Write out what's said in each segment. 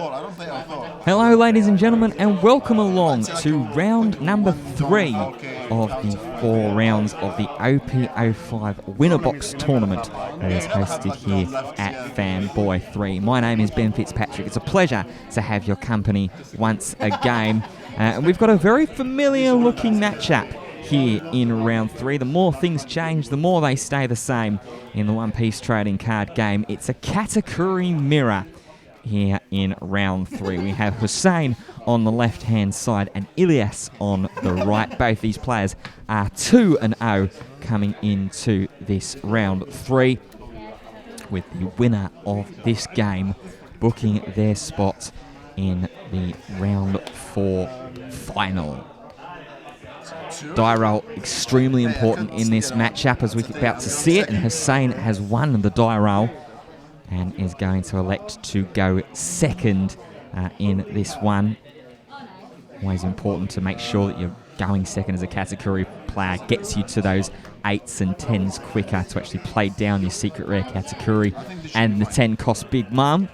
Hello ladies and gentlemen, and welcome along to round number 3 of the 4 rounds of the OP-05 Winner Box tournament that is hosted here at Fanboy 3. My name is Ben Fitzpatrick. It's a pleasure to have your company once again. And we've got a very familiar looking matchup here in round 3. The more things change, the more they stay the same in the One Piece trading card game. It's a Katakuri mirror here in round 3. We have Hussein on the left-hand side and Ilyas on the right. Both these players are 2-0 coming into this round 3, with the winner of this game booking their spot in the round 4 final. Die roll extremely important in this matchup, as we're about to see it, and Hussein has won the die roll and is going to elect to go second in this one. Always important to make sure that you're going second as a Katakuri player. Gets you to those 8s and 10s quicker to actually play down your secret rare Katakuri. And the 10 cost Big Mom,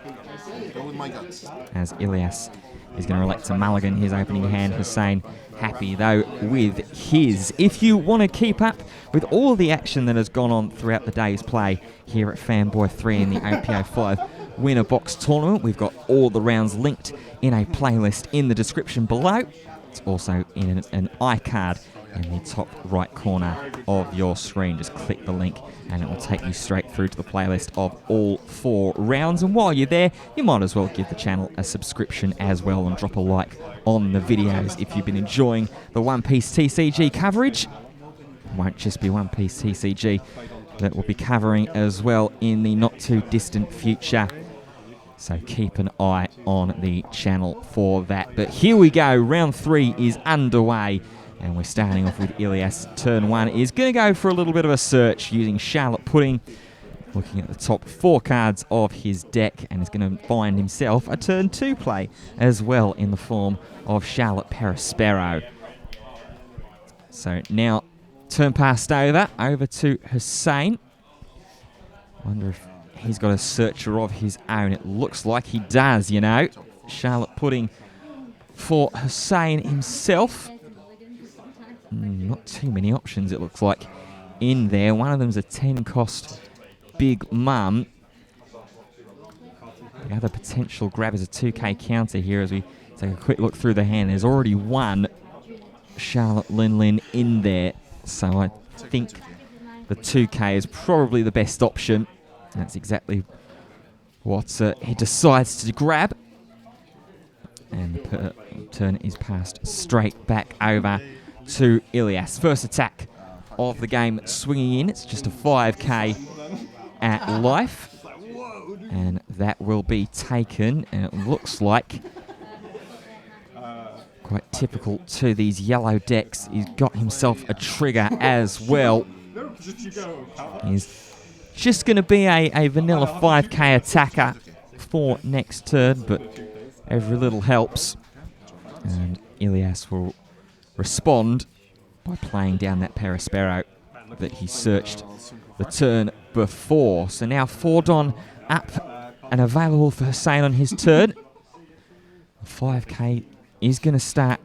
as Ilyas is going to elect to mulligan his opening hand. Hussein happy though with his. If you want to keep up with all the action that has gone on throughout the day's play here at Fanboy 3 in the OP-05 Winner Box tournament, we've got all the rounds linked in a playlist in the description below. It's also in an iCard in the top right corner of your screen. Just click the link and it will take you straight through to the playlist of all 4 rounds. And while you're there, you might as well give the channel a subscription as well and drop a like on the videos if you've been enjoying the One Piece TCG coverage. It won't just be One Piece TCG that we'll be covering as well in the not too distant future, so keep an eye on the channel for that. But here we go, round 3 is underway, and we're starting off with Ilyas. Turn 1 is going to go for a little bit of a search using Charlotte Pudding, looking at the top 4 cards of his deck, and is going to find himself a turn 2 play as well in the form of Charlotte Perospero. So now turn passed over to Hussein. Wonder if he's got a searcher of his own. It looks like he does, you know. Charlotte Pudding for Hussein himself. Not too many options, it looks like, in there. One of them's a 10 cost Big Mum. The other potential grab is a 2k counter here as we take a quick look through the hand. There's already one Charlotte Lin in there, so I think the 2k is probably the best option. That's exactly what he decides to grab. And the turn is passed straight back over to Ilyas. First attack of the game swinging in. It's just a 5k at life. And that will be taken. And it looks like, quite typical to these yellow decks, he's got himself a trigger as well. He's just going to be a vanilla 5k attacker for next turn, but every little helps. And Ilyas will respond by playing down that Perospero that he searched the turn before. So now Fordon up and available for Hussein on his turn. 5k is going to start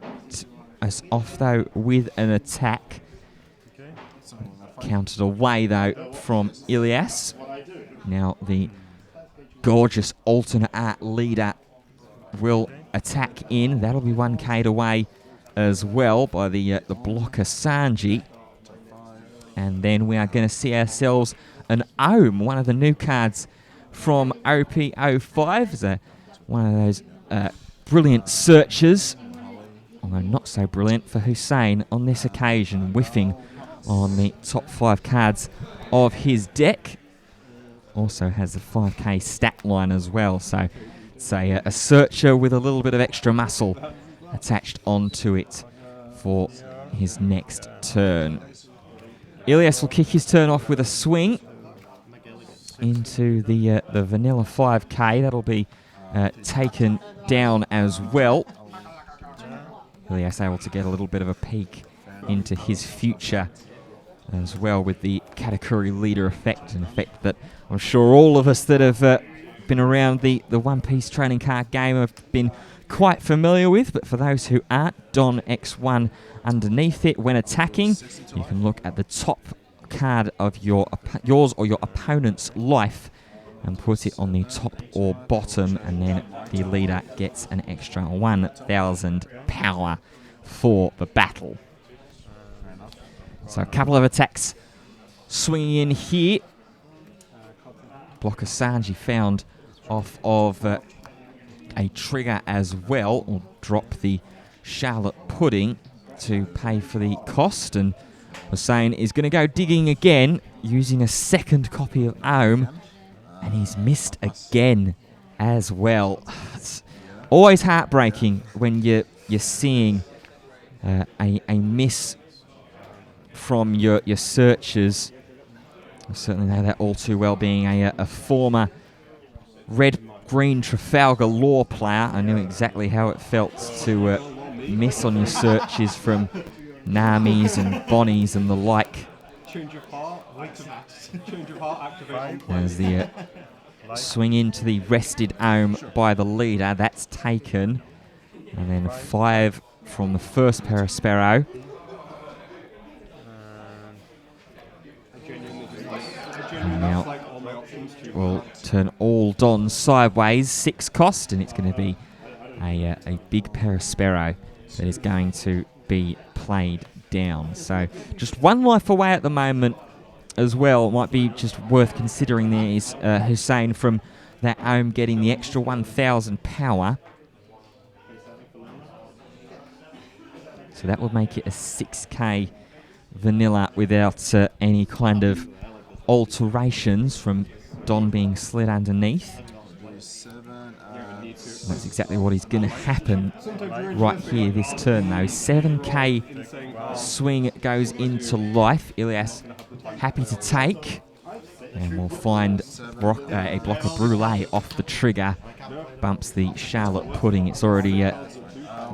us off though with an attack. Counted away though from Ilyas. Now the gorgeous alternate art leader will attack in. That'll be 1k'd away as well by the blocker Sanji. And then we are going to see ourselves an Ohm, one of the new cards from OP-05. It's one of those brilliant searches, although not so brilliant for Hussein on this occasion, whiffing on the top 5 cards of his deck. Also has the 5k stat line as well, so it's a searcher with a little bit of extra muscle attached onto it for his next turn. Ilyas will kick his turn off with a swing into the vanilla 5k. That'll be taken down as well. Ilyas able to get a little bit of a peek into his future as well with the Katakuri leader effect, an effect that I'm sure all of us that have been around the One Piece trading card game have been quite familiar with, but for those who aren't, Don X1 underneath it. When attacking, you can look at the top card of yours or your opponent's life and put it on the top or bottom, and then the leader gets an extra 1,000 power for the battle. So a couple of attacks swinging in here. Blocker Sanji found off of a trigger as well, or drop the Charlotte Pudding to pay for the cost, and Hussein is going to go digging again using a second copy of Ohm, and he's missed again as well. It's always heartbreaking when you're seeing a miss from your searchers. I certainly know that all too well, being a former red-green Trafalgar Law player. I knew exactly how it felt to miss on your searches from Namis and Bonnies and the like. There's the swing into the rested Ohm by the leader. That's taken. And then 5 from the first Perospero. And now we'll turn all Dons sideways, 6 cost, and it's going to be a big Perospero that is going to be played down. So just 1 life away at the moment as well. Might be just worth considering there is Hussein from that Ohm getting the extra 1,000 power. So that would make it a 6k vanilla without any kind of alterations from Don being slid underneath. That's exactly what is going to happen right here this turn though. 7k swing goes into life. Ilias happy to take. And we'll find a blocker Brulee off the trigger. Bumps the Charlotte Pudding. It's already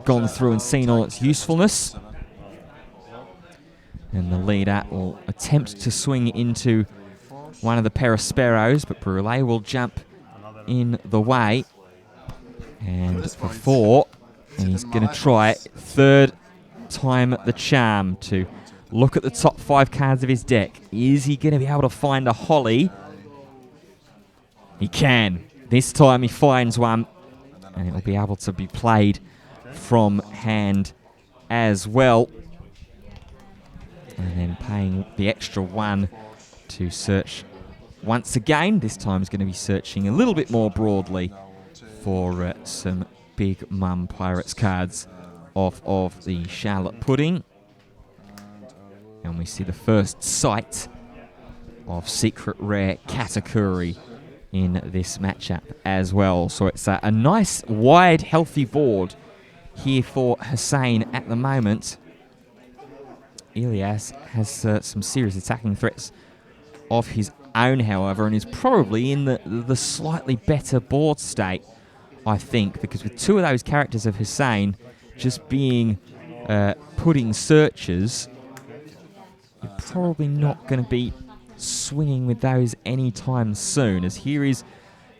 gone through and seen all its usefulness. And the leader will attempt to swing into one of the Perosperos, but Brulee will jump in the way. And for 4, and he's going to try it. 3rd time the charm to look at the top 5 cards of his deck. Is he going to be able to find a Holly? He can. This time he finds one, and it will be able to be played from hand as well. And then paying the extra 1 to search once again. This time is going to be searching a little bit more broadly for some Big Mum Pirates cards off of the Charlotte Pudding. And we see the first sight of Secret Rare Katakuri in this matchup as well. So it's a nice, wide, healthy board here for Hussein at the moment. Ilias has some serious attacking threats of his own, however, and is probably in the slightly better board state, I think, because with 2 of those characters of Hussein just being pudding searches, you're probably not going to be swinging with those anytime soon, as here is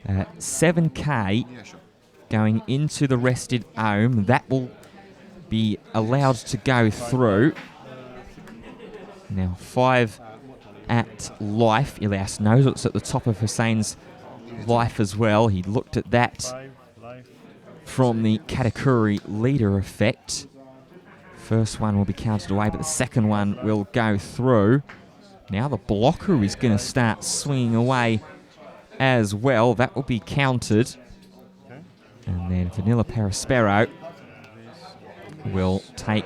7k going into the rested Ohm. That will be allowed to go through. Now 5 at life. Ilias knows it's at the top of Hussein's life as well. He looked at that from the Katakuri leader effect. First one will be counted away, but the second one will go through. Now the blocker is going to start swinging away as well. That will be counted. And then Vanilla Perospero will take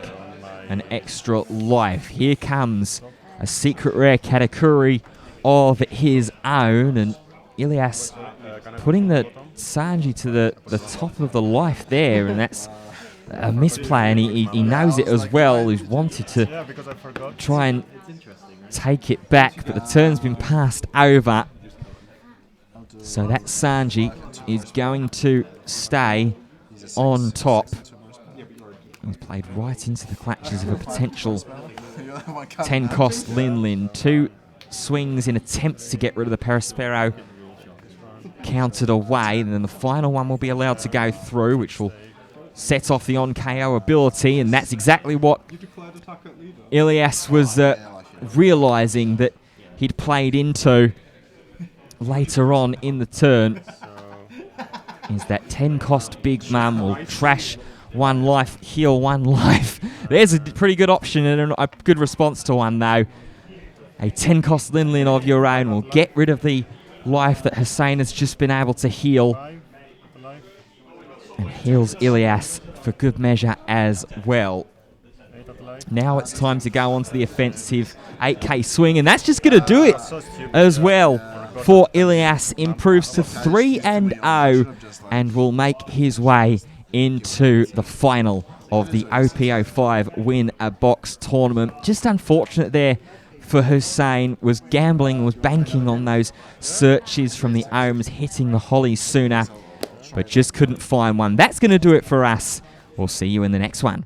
an extra life. Here comes a Secret Rare Katakuri of his own, and Ilias putting the Sanji to the top of the life there, and that's a misplay, and he knows it as well. He's wanted to try and take it back, but the turn's been passed over. So that Sanji is going to stay on top. He's played right into the clutches of a potential 10-cost Lin. 2 swings in attempts to get rid of the Perospero countered away, and then the final one will be allowed to go through, which will set off the on-KO ability, and that's exactly what Ilias was realising that he'd played into later on in the turn. Is that 10 cost Big Mum will trash 1 life, heal 1 life. There's a pretty good option and a good response to one though. A 10 cost Lin Lin of your own will get rid of the life that Hussein has just been able to heal. And heals Ilias for good measure as well. Now it's time to go on to the offensive 8k swing, and that's just going to do it as well for Ilias. Improves to 3-0 and will make his way into the final of the OP-05 Win a Box tournament. Just unfortunate there for Hussein, was gambling, was banking on those searches from the Ohms hitting the hollies sooner, but just couldn't find one. That's going to do it for us. We'll see you in the next one.